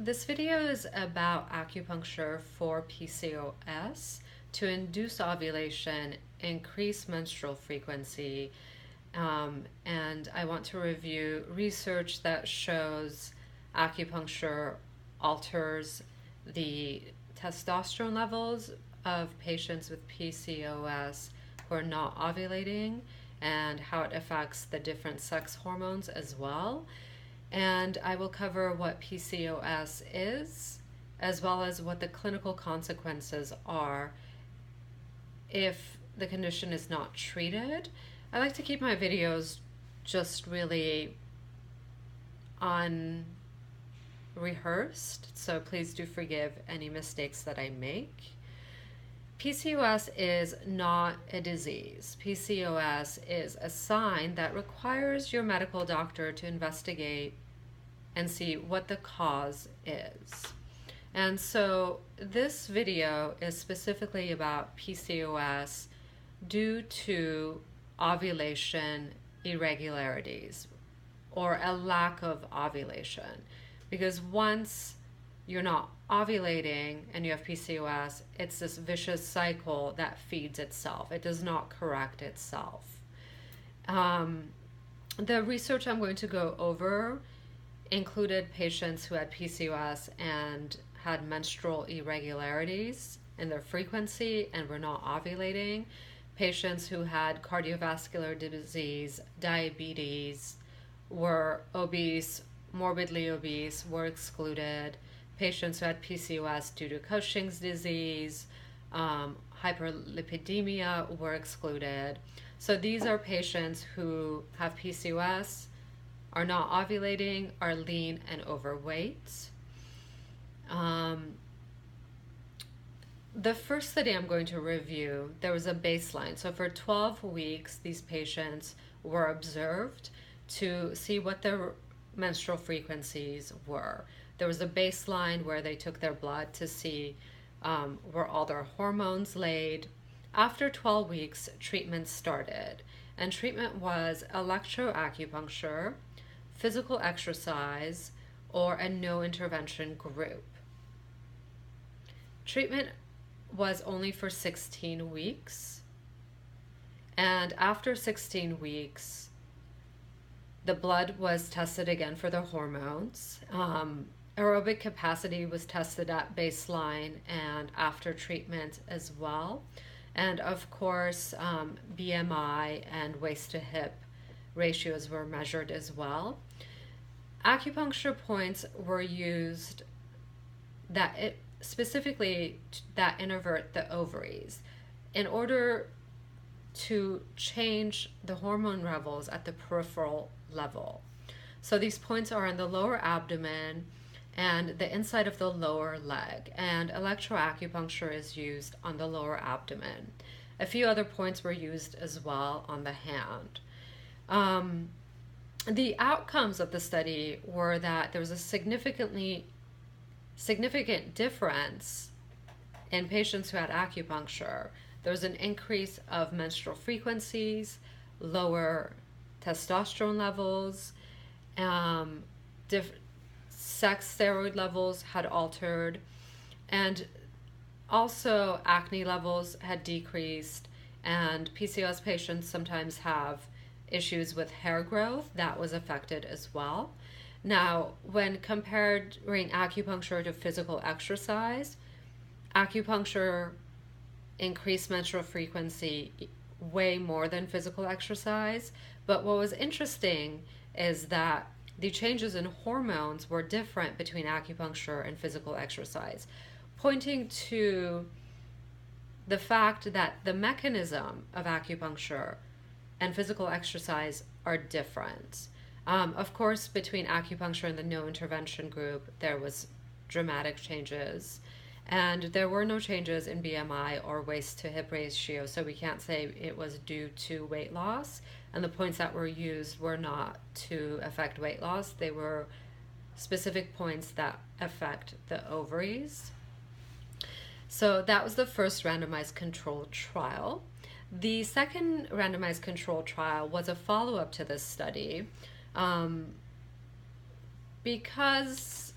This video is about acupuncture for PCOS to induce ovulation, increase menstrual frequency, and I want to review research that shows acupuncture alters the testosterone levels of patients with PCOS who are not ovulating and how it affects the different sex hormones as well. And I will cover what PCOS is, as well as what the clinical consequences are if the condition is not treated. I like to keep my videos just really unrehearsed, so please do forgive any mistakes that I make. PCOS is not a disease. PCOS is a sign that requires your medical doctor to investigate and see what the cause is. And so this video is specifically about PCOS due to ovulation irregularities or a lack of ovulation. Because once you're not ovulating and you have PCOS, it's this vicious cycle that feeds itself. It does not correct itself. The research I'm going to go over included patients who had PCOS and had menstrual irregularities in their frequency and were not ovulating, patients who had cardiovascular disease, diabetes, were obese, morbidly obese, were excluded, patients who had PCOS due to Cushing's disease, hyperlipidemia were excluded. So these are patients who have PCOS, are not ovulating, are lean and overweight. The first study I'm going to review, there was a baseline. So for 12 weeks, these patients were observed to see what their menstrual frequencies were. There was a baseline where they took their blood to see were all their hormones laid. After 12 weeks, treatment started. And treatment was electroacupuncture, physical exercise, or a no intervention group. Treatment was only for 16 weeks. And after 16 weeks, the blood was tested again for the hormones. Aerobic capacity was tested at baseline and after treatment as well. And of course, BMI and waist to hip ratios were measured as well. Acupuncture points were used specifically that invert the ovaries in order to change the hormone levels at the peripheral level. So these points are in the lower abdomen and the inside of the lower leg, and electroacupuncture is used on the lower abdomen. A few other points were used as well on the hand. The outcomes of the study were that there was a significant difference in patients who had acupuncture. There was an increase of menstrual frequencies, lower testosterone levels, sex steroid levels had altered, and also acne levels had decreased, and PCOS patients sometimes have issues with hair growth that was affected as well. Now, when comparing acupuncture to physical exercise, acupuncture increased menstrual frequency way more than physical exercise. But what was interesting is that the changes in hormones were different between acupuncture and physical exercise, pointing to the fact that the mechanism of acupuncture and physical exercise are different. Of course, between acupuncture and the no intervention group, there was dramatic changes. And there were no changes in BMI or waist to hip ratio, so we can't say it was due to weight loss. And the points that were used were not to affect weight loss. They were specific points that affect the ovaries. So that was the first randomized controlled trial. The second randomized controlled trial was a follow-up to this study because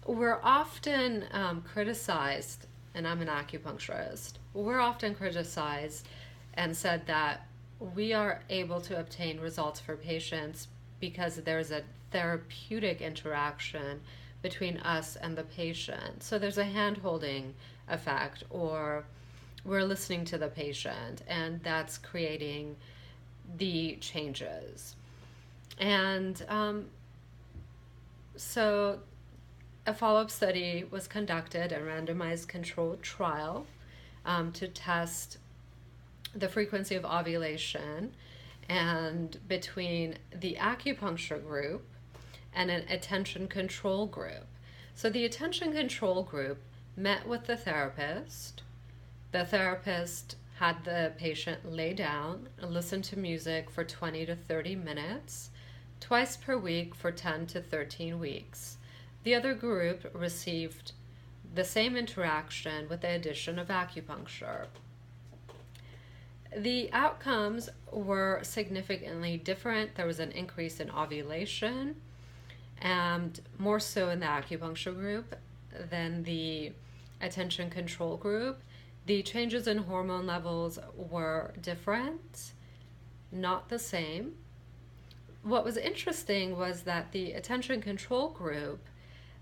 we're often criticized, and I'm an acupuncturist, we're often criticized and said that we are able to obtain results for patients because there's a therapeutic interaction between us and the patient. So there's a hand holding effect, or we're listening to the patient, and that's creating the changes. And so a follow-up study was conducted, a randomized controlled trial, to test the frequency of ovulation and between the acupuncture group and an attention control group. So the attention control group met with the therapist. The therapist had the patient lay down and listen to music for 20 to 30 minutes, twice per week for 10 to 13 weeks. The other group received the same interaction with the addition of acupuncture. The outcomes were significantly different. There was an increase in ovulation, and more so in the acupuncture group than the attention control group. The changes in hormone levels were different, not the same. What was interesting was that the attention control group,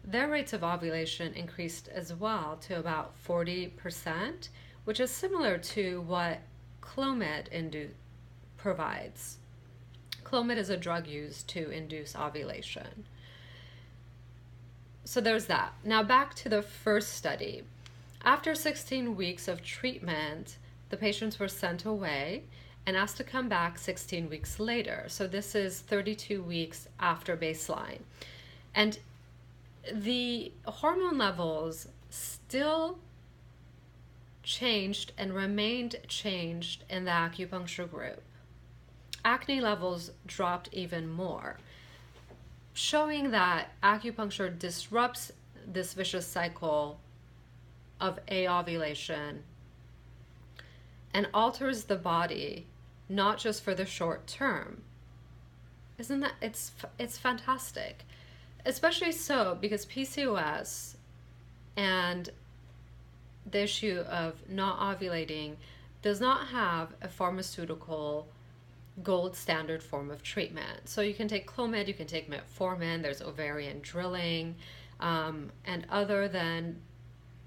their rates of ovulation increased as well to about 40%, which is similar to what Clomid provides. Clomid is a drug used to induce ovulation. So there's that. Now back to the first study. After 16 weeks of treatment, the patients were sent away and asked to come back 16 weeks later. So this is 32 weeks after baseline. And the hormone levels still changed and remained changed in the acupuncture group. Acne levels dropped even more, showing that acupuncture disrupts this vicious cycle of ovulation and alters the body, not just for the short term. Isn't that, it's fantastic, especially so because PCOS and the issue of not ovulating does not have a pharmaceutical gold standard form of treatment. So you can take Clomid, you can take metformin, there's ovarian drilling, and other than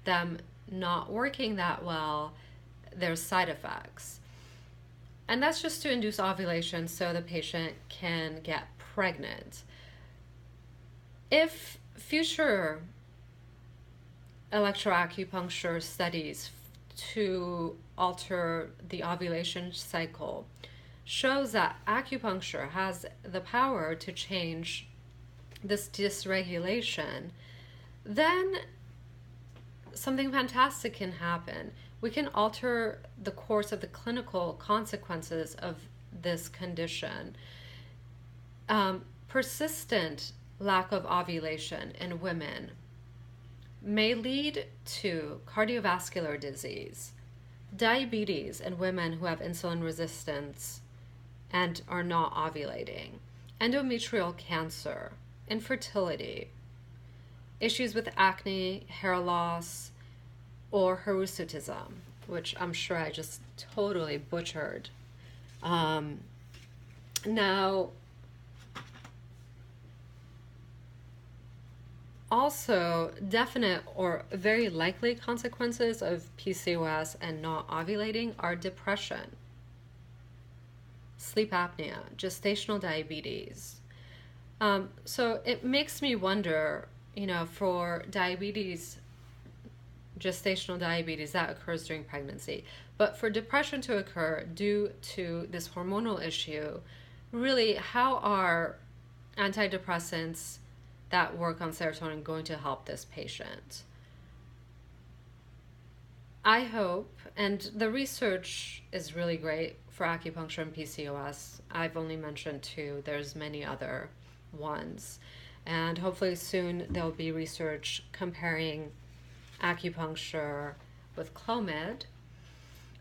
them not working that well, there's side effects. And that's just to induce ovulation so the patient can get pregnant. If future electroacupuncture studies to alter the ovulation cycle shows that acupuncture has the power to change this dysregulation, then something fantastic can happen. We can alter the course of the clinical consequences of this condition. Persistent lack of ovulation in women may lead to cardiovascular disease, diabetes in women who have insulin resistance and are not ovulating, endometrial cancer, infertility, issues with acne, hair loss, or hirsutism, which I'm sure I just totally butchered. Now, also, definite or very likely consequences of PCOS and not ovulating are depression, sleep apnea, gestational diabetes. So it makes me wonder, for diabetes, gestational diabetes, that occurs during pregnancy. But for depression to occur due to this hormonal issue, really, how are antidepressants that work on serotonin going to help this patient? I hope, and the research is really great for acupuncture and PCOS. I've only mentioned two, there's many other ones. And hopefully soon there'll be research comparing acupuncture with Clomid.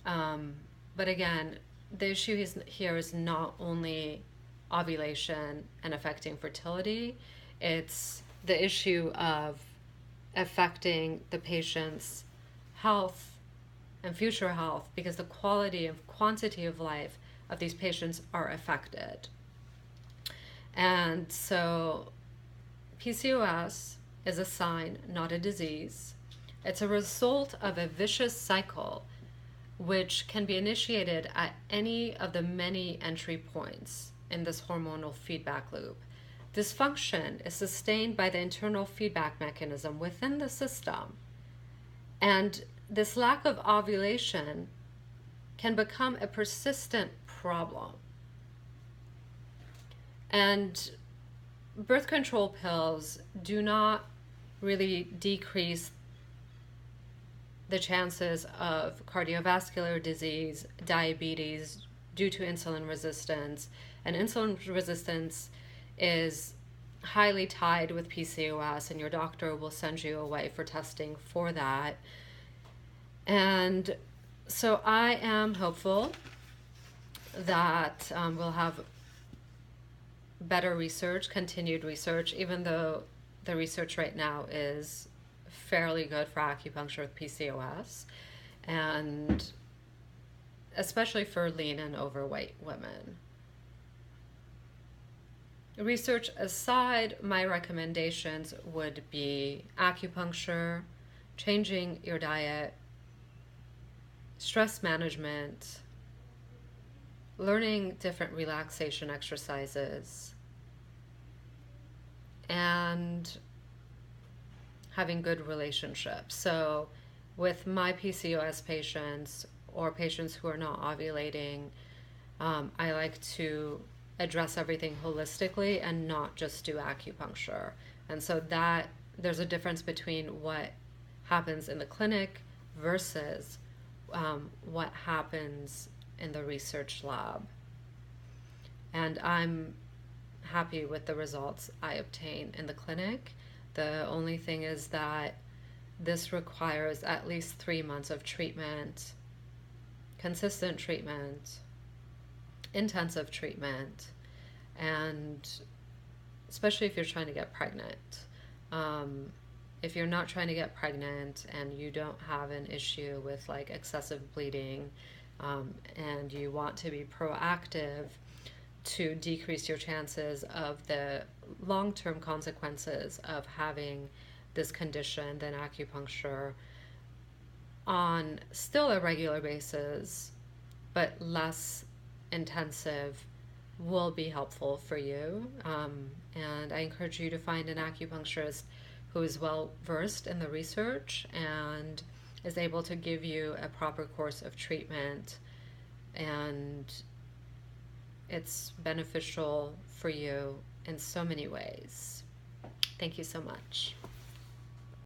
But again, the issue here is not only ovulation and affecting fertility, it's the issue of affecting the patient's health and future health, because the quality and quantity of life of these patients are affected. And so PCOS is a sign, not a disease. It's a result of a vicious cycle which can be initiated at any of the many entry points in this hormonal feedback loop. Dysfunction is sustained by the internal feedback mechanism within the system. And this lack of ovulation can become a persistent problem. And birth control pills do not really decrease the chances of cardiovascular disease, diabetes due to insulin resistance. And insulin resistance is highly tied with PCOS, and your doctor will send you away for testing for that. And so I am hopeful that we'll have better research, continued research, even though the research right now is fairly good for acupuncture with PCOS, and especially for lean and overweight women. Research aside, my recommendations would be acupuncture, changing your diet, stress management, learning different relaxation exercises, and having good relationships. So with my PCOS patients or patients who are not ovulating, I like to address everything holistically and not just do acupuncture. And so that there's a difference between what happens in the clinic versus what happens in the research lab. And I'm happy with the results I obtain in the clinic. The only thing is that this requires at least 3 months of treatment, consistent treatment, intensive treatment, and especially if you're trying to get pregnant. If you're not trying to get pregnant and you don't have an issue with like excessive bleeding, and you want to be proactive to decrease your chances of the long-term consequences of having this condition, then acupuncture on still a regular basis, but less intensive, will be helpful for you. And I encourage you to find an acupuncturist who is well versed in the research and is able to give you a proper course of treatment, and it's beneficial for you in so many ways. Thank you so much.